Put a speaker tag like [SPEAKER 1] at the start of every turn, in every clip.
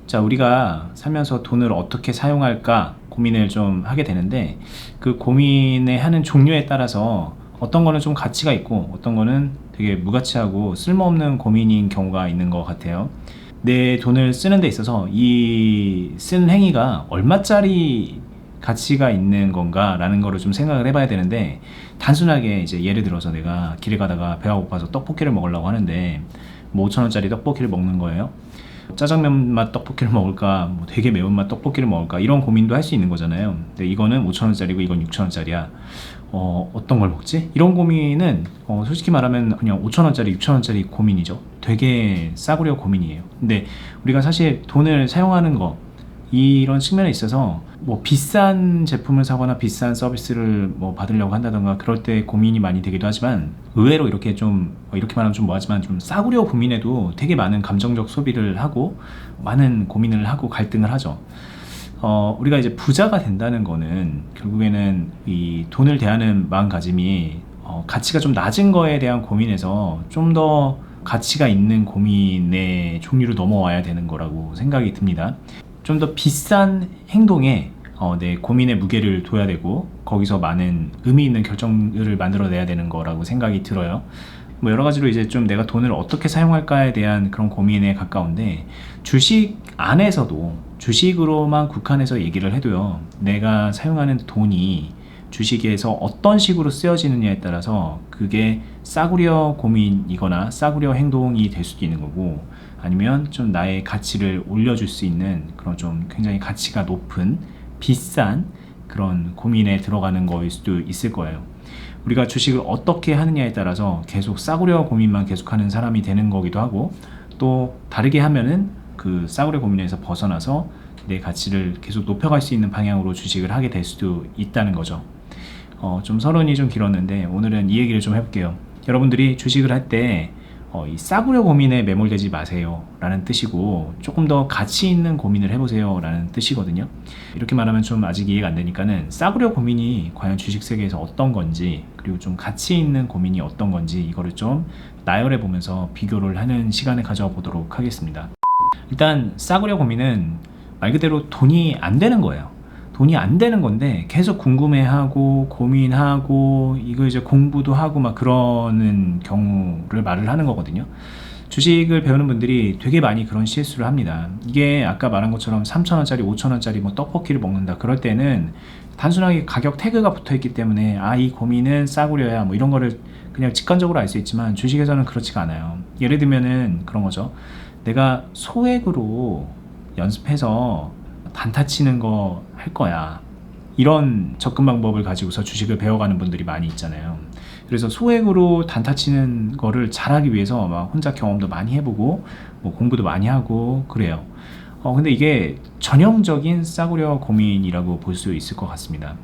[SPEAKER 1] 자, 우리가 살면서 돈을 어떻게 사용할까 고민을 좀 하게 되는데, 그 고민에 하는 종류에 따라서 어떤 거는 좀 가치가 있고 어떤 거는 되게 무가치하고 쓸모없는 고민인 경우가 있는 것 같아요. 내 돈을 쓰는 데 있어서 이 쓴 행위가 얼마짜리 가치가 있는 건가 라는 거를 좀 생각을 해봐야 되는데, 단순하게 이제 예를 들어서 내가 길에 가다가 배가 고파서 떡볶이를 먹으려고 하는데 뭐 5,000원짜리 떡볶이를 먹는 거예요. 짜장면 맛 떡볶이를 먹을까, 뭐 되게 매운맛 떡볶이를 먹을까, 이런 고민도 할 수 있는 거잖아요. 근데 이거는 5,000원짜리고 이건 6,000원짜리야. 어떤 걸 먹지? 이런 고민은 솔직히 말하면 그냥 5,000원짜리, 6,000원짜리 고민이죠. 되게 싸구려 고민이에요. 근데 우리가 사실 돈을 사용하는 거, 이런 측면에 있어서 뭐 비싼 제품을 사거나 비싼 서비스를 뭐 받으려고 한다던가 그럴 때 고민이 많이 되기도 하지만, 의외로 이렇게 좀 이렇게 말하면 좀 뭐하지만 좀 싸구려 고민에도 되게 많은 감정적 소비를 하고 많은 고민을 하고 갈등을 하죠. 우리가 이제 부자가 된다는 거는 결국에는 이 돈을 대하는 마음가짐이 가치가 좀 낮은 거에 대한 고민에서 좀 더 가치가 있는 고민의 종류로 넘어와야 되는 거라고 생각이 듭니다. 좀 더 비싼 행동에 내 고민의 무게를 둬야 되고, 거기서 많은 의미 있는 결정을 만들어내야 되는 거라고 생각이 들어요. 뭐 여러 가지로 이제 좀 내가 돈을 어떻게 사용할까에 대한 그런 고민에 가까운데, 주식 안에서도 주식으로만 국한해서 얘기를 해도요, 내가 사용하는 돈이 주식에서 어떤 식으로 쓰여지느냐에 따라서 그게 싸구려 고민이거나 싸구려 행동이 될 수도 있는 거고, 아니면 좀 나의 가치를 올려줄 수 있는 그런 좀 굉장히 가치가 높은 비싼 그런 고민에 들어가는 거일 수도 있을 거예요. 우리가 주식을 어떻게 하느냐에 따라서 계속 싸구려 고민만 계속하는 사람이 되는 거기도 하고, 또 다르게 하면은 그 싸구려 고민에서 벗어나서 내 가치를 계속 높여갈 수 있는 방향으로 주식을 하게 될 수도 있다는 거죠. 좀 서론이 좀 길었는데 오늘은 이 얘기를 좀 해볼게요. 여러분들이 주식을 할 때 이 싸구려 고민에 매몰되지 마세요 라는 뜻이고, 조금 더 가치 있는 고민을 해보세요 라는 뜻이거든요. 이렇게 말하면 좀 아직 이해가 안 되니까는 싸구려 고민이 과연 주식 세계에서 어떤 건지, 그리고 좀 가치 있는 고민이 어떤 건지, 이거를 좀 나열해 보면서 비교를 하는 시간을 가져보도록 하겠습니다. 일단 싸구려 고민은 말 그대로 돈이 안 되는 거예요. 돈이 안 되는 건데 계속 궁금해하고 고민하고 이거 이제 공부도 하고 막 그러는 경우를 말을 하는 거거든요. 주식을 배우는 분들이 되게 많이 그런 실수를 합니다. 이게 아까 말한 것처럼 3,000원짜리 5,000원짜리 뭐 떡볶이를 먹는다 그럴 때는 단순하게 가격 태그가 붙어있기 때문에 이 고민은 싸구려야 뭐 이런 거를 그냥 직관적으로 알 수 있지만, 주식에서는 그렇지가 않아요. 예를 들면은 그런 거죠. 내가 소액으로 연습해서 단타 치는 거 할 거야, 이런 접근 방법을 가지고서 주식을 배워가는 분들이 많이 있잖아요. 그래서 소액으로 단타 치는 거를 잘하기 위해서 막 혼자 경험도 많이 해보고 뭐 공부도 많이 하고 그래요. 근데 이게 전형적인 싸구려 고민이라고 볼 수 있을 것 같습니다.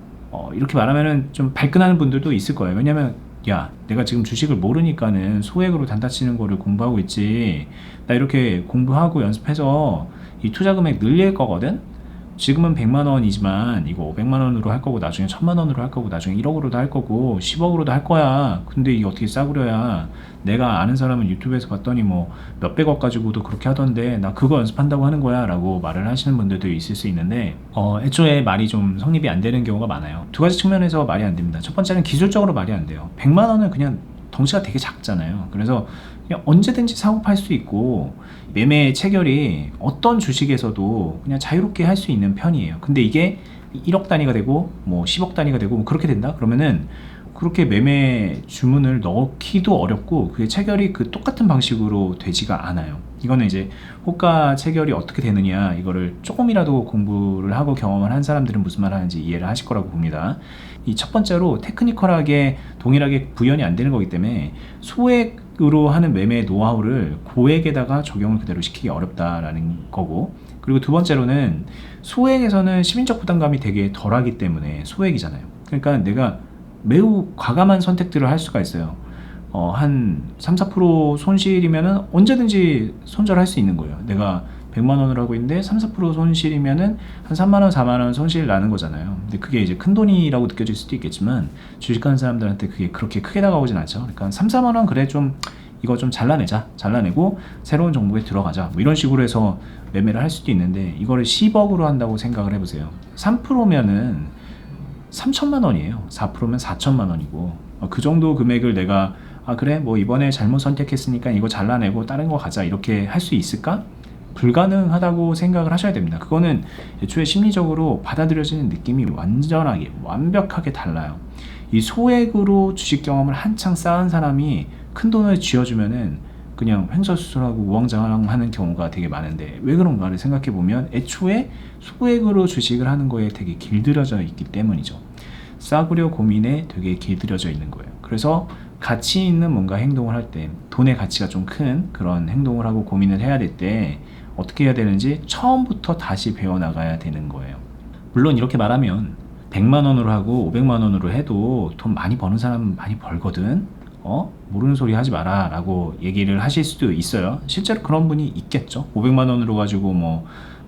[SPEAKER 1] 이렇게 말하면은 좀 발끈하는 분들도 있을 거예요. 왜냐면 야, 내가 지금 주식을 모르니까는 소액으로 단타 치는 거를 공부하고 있지, 나 이렇게 공부하고 연습해서 이 투자 금액 늘릴 거거든. 지금은 100만 원이지만 이거 500만 원으로 할 거고, 나중에 1000만 원으로 할 거고, 나중에 1억으로도 할 거고 10억으로도 할 거야. 근데 이게 어떻게 싸구려야. 내가 아는 사람은 유튜브에서 봤더니 뭐 몇백억 가지고도 그렇게 하던데 나 그거 연습한다고 하는 거야 라고 말을 하시는 분들도 있을 수 있는데, 애초에 말이 좀 성립이 안 되는 경우가 많아요. 두 가지 측면에서 말이 안 됩니다. 첫 번째는 기술적으로 말이 안 돼요. 100만 원은 그냥 덩치가 되게 작잖아요. 그래서 그냥 언제든지 사고 팔 수 있고, 매매 체결이 어떤 주식에서도 그냥 자유롭게 할 수 있는 편이에요. 근데 이게 1억 단위가 되고 뭐 10억 단위가 되고 뭐 그렇게 된다? 그러면은 그렇게 매매 주문을 넣기도 어렵고, 그게 체결이 그 똑같은 방식으로 되지가 않아요. 이거는 이제 호가 체결이 어떻게 되느냐, 이거를 조금이라도 공부를 하고 경험을 한 사람들은 무슨 말 하는지 이해를 하실 거라고 봅니다. 이 첫 번째로 테크니컬하게 동일하게 구현이 안 되는 거기 때문에 소액으로 하는 매매 노하우를 고액에다가 적용을 그대로 시키기 어렵다라는 거고, 그리고 두 번째로는 소액에서는 시민적 부담감이 되게 덜하기 때문에 소액이잖아요. 그러니까 내가 매우 과감한 선택들을 할 수가 있어요. 한 3-4% 손실이면은 언제든지 손절할 수 있는 거예요. 내가 100만 원을 하고 있는데 3-4% 손실이면은 한 3만 원, 4만 원 손실 나는 거잖아요. 근데 그게 이제 큰 돈이라고 느껴질 수도 있겠지만, 주식하는 사람들한테 그게 그렇게 크게 다가오진 않죠. 그러니까 3, 4만 원 그래 좀 이거 좀 잘라내고 새로운 종목에 들어가자, 뭐 이런 식으로 해서 매매를 할 수도 있는데, 이거를 10억으로 한다고 생각을 해보세요. 3%면은 3천만 원이에요. 4%면 4천만 원이고, 그 정도 금액을 내가 그래 뭐 이번에 잘못 선택했으니까 이거 잘라내고 다른 거 가자, 이렇게 할 수 있을까? 불가능하다고 생각을 하셔야 됩니다. 그거는 애초에 심리적으로 받아들여지는 느낌이 완벽하게 달라요. 이 소액으로 주식 경험을 한창 쌓은 사람이 큰 돈을 쥐어주면은 그냥 횡설수설하고 우왕좌왕하는 경우가 되게 많은데, 왜 그런가를 생각해보면 애초에 소액으로 주식을 하는 거에 되게 길들여져 있기 때문이죠. 싸구려 고민에 되게 길들여져 있는 거예요. 그래서 가치 있는 뭔가 행동을 할 때, 돈의 가치가 좀 큰 그런 행동을 하고 고민을 해야 될 때 어떻게 해야 되는지 처음부터 다시 배워나가야 되는 거예요. 물론 이렇게 말하면 100만 원으로 하고 500만 원으로 해도 돈 많이 버는 사람 많이 벌거든, 모르는 소리 하지 마라 라고 얘기를 하실 수도 있어요. 실제로 그런 분이 있겠죠. 500만 원으로 가지고 뭐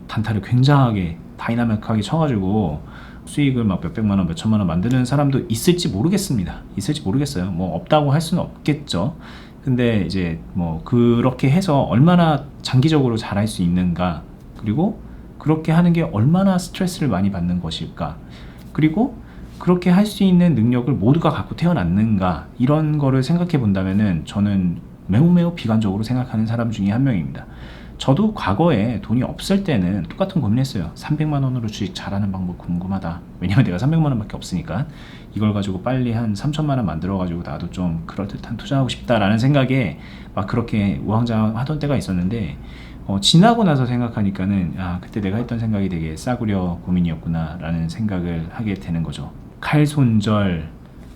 [SPEAKER 1] 단타를 굉장하게 다이나믹하게 쳐가지고 수익을 막 몇백만 원, 몇천만 원 만드는 사람도 있을지 모르겠습니다. 있을지 모르겠어요. 뭐 없다고 할 수는 없겠죠. 근데 이제 뭐 그렇게 해서 얼마나 장기적으로 잘할 수 있는가, 그리고 그렇게 하는 게 얼마나 스트레스를 많이 받는 것일까, 그리고 그렇게 할 수 있는 능력을 모두가 갖고 태어났는가, 이런 거를 생각해 본다면은 저는 매우 비관적으로 생각하는 사람 중에 한 명입니다. 저도 과거에 돈이 없을 때는 똑같은 고민했어요. 300만 원으로 주식 잘하는 방법 궁금하다. 왜냐면 내가 300만 원밖에 없으니까 이걸 가지고 빨리 한 3천만 원 만들어 가지고 나도 좀 그럴듯한 투자하고 싶다라는 생각에 막 그렇게 우왕좌왕 하던 때가 있었는데, 지나고 나서 생각하니까는 그때 내가 했던 생각이 되게 싸구려 고민이었구나 라는 생각을 하게 되는 거죠. 칼손절,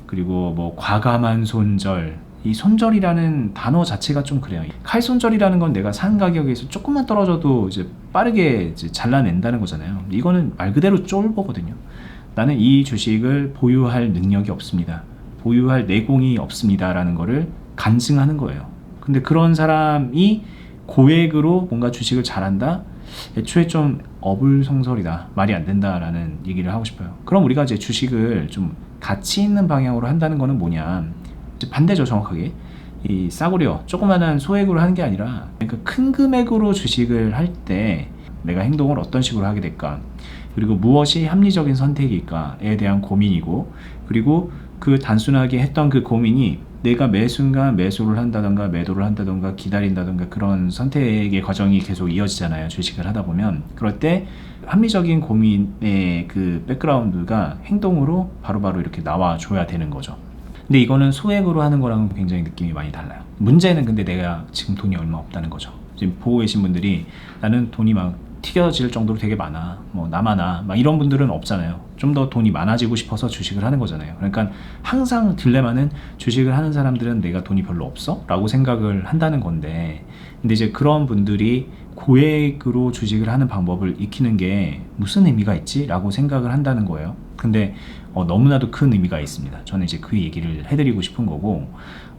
[SPEAKER 1] 그리고 뭐 과감한 손절, 이 손절이라는 단어 자체가 좀 그래요. 칼손절이라는 건 내가 산 가격에서 조금만 떨어져도 이제 빠르게 이제 잘라낸다는 거잖아요. 이거는 말 그대로 쫄보거든요. 나는 이 주식을 보유할 능력이 없습니다, 보유할 내공이 없습니다 라는 거를 간증하는 거예요. 근데 그런 사람이 고액으로 뭔가 주식을 잘한다? 애초에 좀 어불성설이다, 말이 안 된다라는 얘기를 하고 싶어요. 그럼 우리가 이제 주식을 좀 가치 있는 방향으로 한다는 거는 뭐냐, 반대죠. 정확하게 이 싸구려 조그만한 소액으로 하는 게 아니라, 그러니까 큰 금액으로 주식을 할 때 내가 행동을 어떤 식으로 하게 될까, 그리고 무엇이 합리적인 선택일까에 대한 고민이고, 그리고 그 단순하게 했던 그 고민이 내가 매 순간 매수를 한다던가 매도를 한다던가 기다린다던가 그런 선택의 과정이 계속 이어지잖아요, 주식을 하다 보면. 그럴 때 합리적인 고민의 그 백그라운드가 행동으로 바로바로 이렇게 나와줘야 되는 거죠. 근데 이거는 소액으로 하는 거랑은 굉장히 느낌이 많이 달라요. 문제는 근데 내가 지금 돈이 얼마 없다는 거죠. 지금 보고 계신 분들이 나는 돈이 막 튀겨질 정도로 되게 많아, 뭐 나만아, 막 이런 분들은 없잖아요. 좀 더 돈이 많아지고 싶어서 주식을 하는 거잖아요. 그러니까 항상 딜레마는 주식을 하는 사람들은 내가 돈이 별로 없어? 라고 생각을 한다는 건데, 근데 이제 그런 분들이 고액으로 주식을 하는 방법을 익히는 게 무슨 의미가 있지? 라고 생각을 한다는 거예요. 근데 너무나도 큰 의미가 있습니다. 저는 이제 그 얘기를 해드리고 싶은 거고,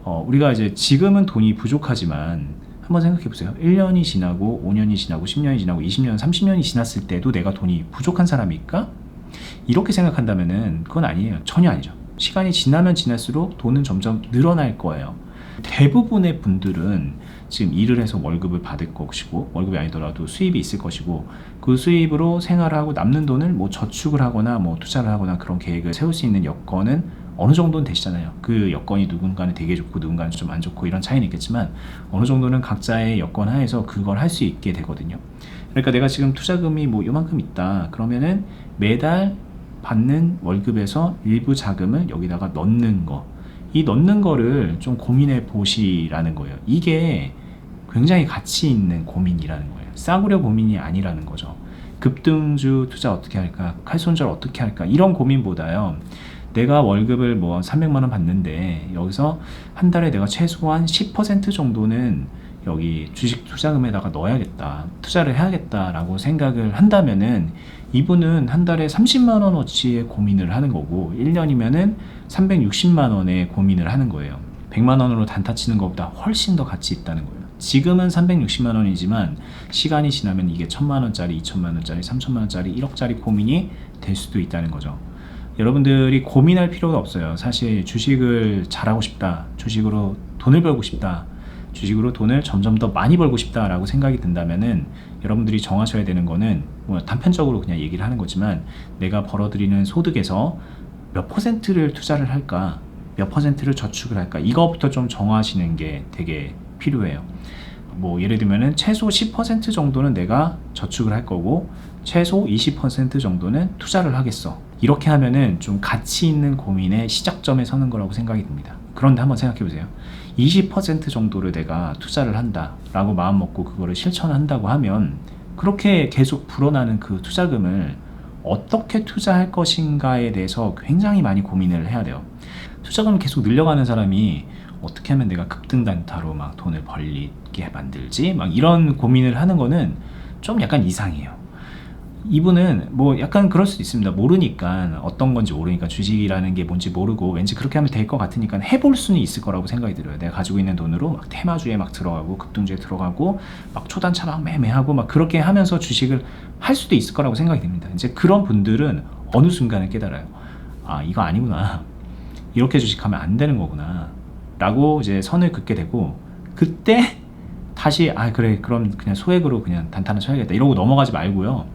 [SPEAKER 1] 우리가 이제 지금은 돈이 부족하지만 한번 생각해 보세요. 1년이 지나고 5년이 지나고 10년이 지나고 20년, 30년이 지났을 때도 내가 돈이 부족한 사람일까? 이렇게 생각한다면은 그건 아니에요. 전혀 아니죠. 시간이 지나면 지날수록 돈은 점점 늘어날 거예요. 대부분의 분들은 지금 일을 해서 월급을 받을 것이고, 월급이 아니더라도 수입이 있을 것이고, 그 수입으로 생활을 하고 남는 돈을 뭐 저축을 하거나 뭐 투자를 하거나 그런 계획을 세울 수 있는 여건은 어느 정도는 되시잖아요. 그 여건이 누군가는 되게 좋고 누군가는 좀 안 좋고 이런 차이는 있겠지만, 어느 정도는 각자의 여건 하에서 그걸 할 수 있게 되거든요. 그러니까 내가 지금 투자금이 뭐 요만큼 있다 그러면은 매달 받는 월급에서 일부 자금을 여기다가 넣는 거, 이 넣는 거를 좀 고민해 보시라는 거예요. 이게 굉장히 가치 있는 고민이라는 거예요. 싸구려 고민이 아니라는 거죠. 급등주 투자 어떻게 할까, 칼손절 어떻게 할까, 이런 고민보다요, 내가 월급을 뭐 300만 원 받는데 여기서 한 달에 내가 최소한 10% 정도는 여기 주식 투자금에다가 넣어야겠다, 투자를 해야겠다라고 생각을 한다면은 이분은 한 달에 30만 원어치의 고민을 하는 거고, 1년이면은 360만 원의 고민을 하는 거예요. 100만 원으로 단타 치는 것보다 훨씬 더 가치 있다는 거예요. 지금은 360만 원이지만 시간이 지나면 이게 1000만 원짜리, 2000만 원짜리, 3000만 원짜리, 1억짜리 고민이 될 수도 있다는 거죠. 여러분들이 고민할 필요가 없어요. 사실 주식을 잘하고 싶다, 주식으로 돈을 벌고 싶다, 주식으로 돈을 점점 더 많이 벌고 싶다라고 생각이 든다면은 여러분들이 정하셔야 되는 거는 뭐 단편적으로 그냥 얘기를 하는 거지만 내가 벌어들이는 소득에서 몇 퍼센트를 투자를 할까, 몇 퍼센트를 저축을 할까, 이거부터 좀 정하시는 게 되게 필요해요. 뭐 예를 들면은 최소 10% 정도는 내가 저축을 할 거고 최소 20% 정도는 투자를 하겠어. 이렇게 하면은 좀 가치 있는 고민의 시작점에 서는 거라고 생각이 듭니다. 그런데 한번 생각해 보세요. 20% 정도를 내가 투자를 한다 라고 마음 먹고 그거를 실천한다고 하면 그렇게 계속 불어나는 그 투자금을 어떻게 투자할 것인가에 대해서 굉장히 많이 고민을 해야 돼요. 투자금을 계속 늘려가는 사람이 어떻게 하면 내가 급등단타로 막 돈을 벌리게 만들지? 막 이런 고민을 하는 거는 좀 약간 이상해요. 이분은 뭐 약간 그럴 수도 있습니다. 모르니까, 어떤 건지 모르니까, 주식이라는 게 뭔지 모르고 왠지 그렇게 하면 될 것 같으니까 해볼 수는 있을 거라고 생각이 들어요. 내가 가지고 있는 돈으로 막 테마주에 막 들어가고 급등주에 들어가고 막 초단차 막 매매하고 막 그렇게 하면서 주식을 할 수도 있을 거라고 생각이 듭니다. 이제 그런 분들은 어느 순간에 깨달아요. 아, 이거 아니구나. 이렇게 주식하면 안 되는 거구나 라고 이제 선을 긋게 되고, 그때 다시 그래, 그럼 그냥 소액으로 그냥 단타는 쳐야겠다 이러고 넘어가지 말고요.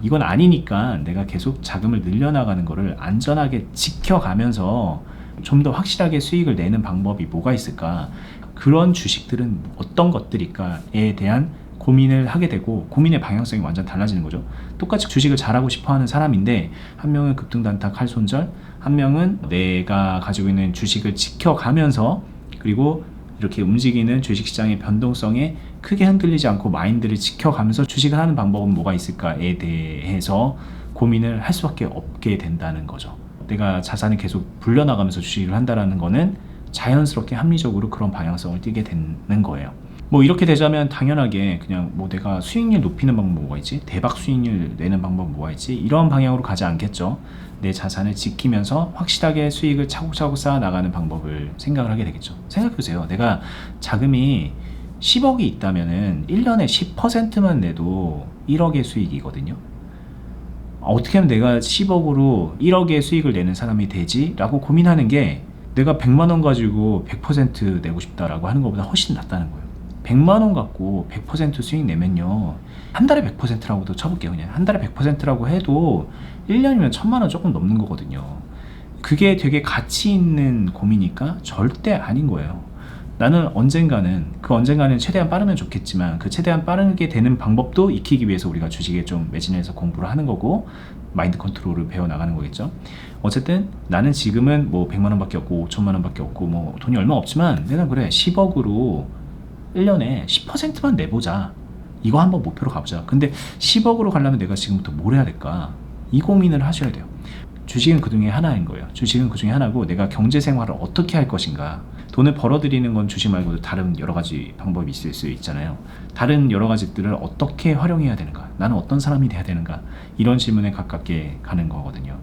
[SPEAKER 1] 이건 아니니까 내가 계속 자금을 늘려나가는 거를 안전하게 지켜가면서 좀 더 확실하게 수익을 내는 방법이 뭐가 있을까, 그런 주식들은 어떤 것들일까에 대한 고민을 하게 되고, 고민의 방향성이 완전 달라지는 거죠. 똑같이 주식을 잘하고 싶어 하는 사람인데 한 명은 급등단타 칼손절, 한 명은 내가 가지고 있는 주식을 지켜가면서 그리고 이렇게 움직이는 주식시장의 변동성에 크게 흔들리지 않고 마인드를 지켜가면서 주식을 하는 방법은 뭐가 있을까에 대해서 고민을 할 수밖에 없게 된다는 거죠. 내가 자산을 계속 불려나가면서 주식을 한다는 거는 자연스럽게 합리적으로 그런 방향성을 띠게 되는 거예요. 뭐 이렇게 되자면 당연하게 그냥 뭐 내가 수익률 높이는 방법 뭐가 있지? 대박 수익률 내는 방법 뭐가 있지? 이런 방향으로 가지 않겠죠. 내 자산을 지키면서 확실하게 수익을 차곡차곡 쌓아 나가는 방법을 생각을 하게 되겠죠. 생각해보세요. 내가 자금이 10억이 있다면은 1년에 10%만 내도 1억의 수익이거든요. 어떻게 하면 내가 10억으로 1억의 수익을 내는 사람이 되지? 라고 고민하는 게, 내가 100만 원 가지고 100% 내고 싶다라고 하는 것보다 훨씬 낫다는 거예요. 100만 원 갖고 100% 수익 내면요, 한 달에 100%라고도 쳐볼게요. 그냥 한 달에 100%라고 해도 1년이면 1000만 원 조금 넘는 거거든요. 그게 되게 가치 있는 고민이니까 절대 아닌 거예요. 나는 언젠가는 최대한 빠르면 좋겠지만 그 최대한 빠르게 되는 방법도 익히기 위해서 우리가 주식에 좀 매진해서 공부를 하는 거고 마인드 컨트롤을 배워나가는 거겠죠. 어쨌든 나는 지금은 뭐 100만 원밖에 없고 5천만 원밖에 없고 뭐 돈이 얼마 없지만 내가 그래 10억으로 1년에 10%만 내보자, 이거 한번 목표로 가보자. 근데 10억으로 가려면 내가 지금부터 뭘 해야 될까, 이 고민을 하셔야 돼요. 주식은 그 중에 하나인 거예요. 주식은 그 중에 하나고, 내가 경제 생활을 어떻게 할 것인가. 돈을 벌어들이는 건 주식 말고도 다른 여러 가지 방법이 있을 수 있잖아요. 다른 여러 가지들을 어떻게 활용해야 되는가, 나는 어떤 사람이 돼야 되는가, 이런 질문에 가깝게 가는 거거든요.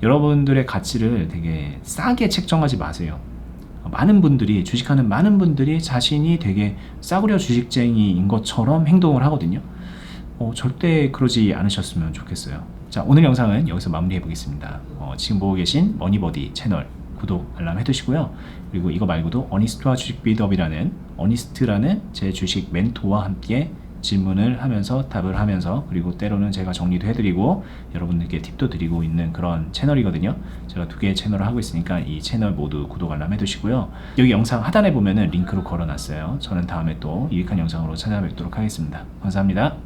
[SPEAKER 1] 여러분들의 가치를 되게 싸게 책정하지 마세요. 많은 분들이, 주식하는 많은 분들이 자신이 되게 싸구려 주식쟁이인 것처럼 행동을 하거든요. 절대 그러지 않으셨으면 좋겠어요. 자, 오늘 영상은 여기서 마무리해 보겠습니다. 지금 보고 계신 머니버디 채널 구독, 알람 해두시고요. 그리고 이거 말고도 어니스트와 주식 빌드업이라는, 어니스트라는 제 주식 멘토와 함께 질문을 하면서 답을 하면서, 그리고 때로는 제가 정리도 해드리고 여러분들께 팁도 드리고 있는 그런 채널이거든요. 제가 2개의 채널을 하고 있으니까 이 채널 모두 구독, 알람 해두시고요. 여기 영상 하단에 보면은 링크로 걸어놨어요. 저는 다음에 또 유익한 영상으로 찾아뵙도록 하겠습니다. 감사합니다.